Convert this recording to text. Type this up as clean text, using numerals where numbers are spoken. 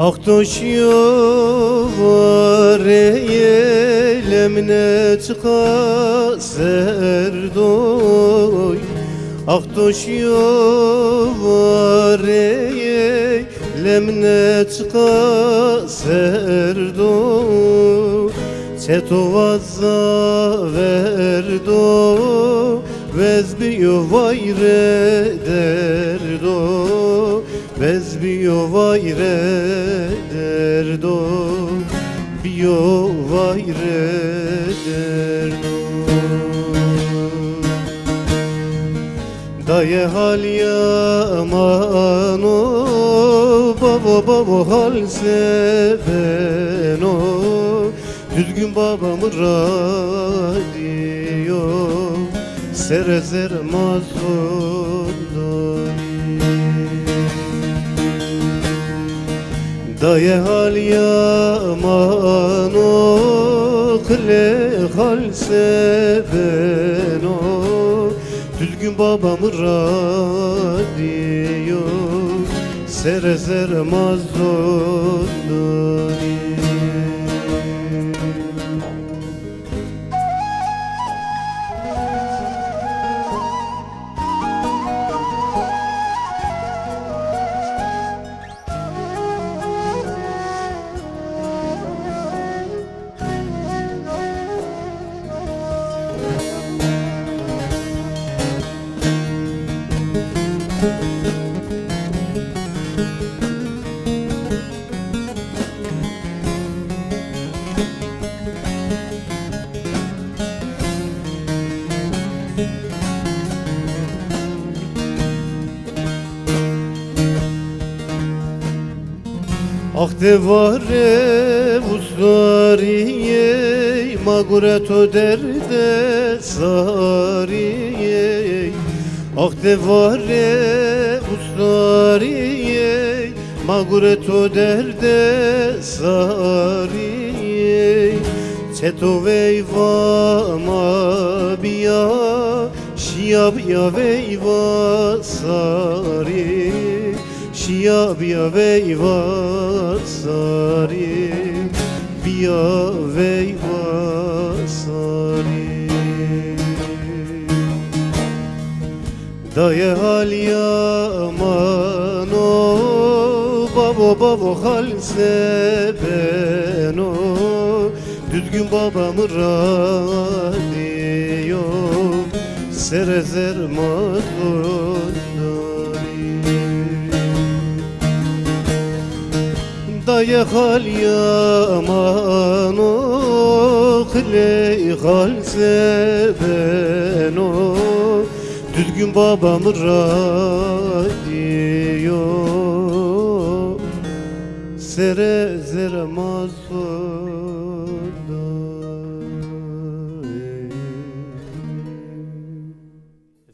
Aktoş var elemne çıka serdoy. Aktoş var elemne çıka serdoy. Çetovazza verdo vezbiyo vayre derdo. Bez biyo vayre derdo, biyo vayre derdo. Daye hal yamano, baba baba hal seveno. Düzgün babamı radyo, serezer mazlum. Daye hal yamano, kle hal seveno. Düzgün babamı radyo, serezer mazdoni. Ah devare usariye magureto derde sariye. Ah devare usariye magureto derde sariye. Çeto veyva mabiya şiyab ya veyva sari. Şiyab ya veyva sari, biya veyva sari. Daye hal yamano, babo babo hal seveno. Düzgün babamı radyo, serezer mazlum. Daye hal yamano, kle hal seveno. Düzgün babamı radyo, serezer mazlum.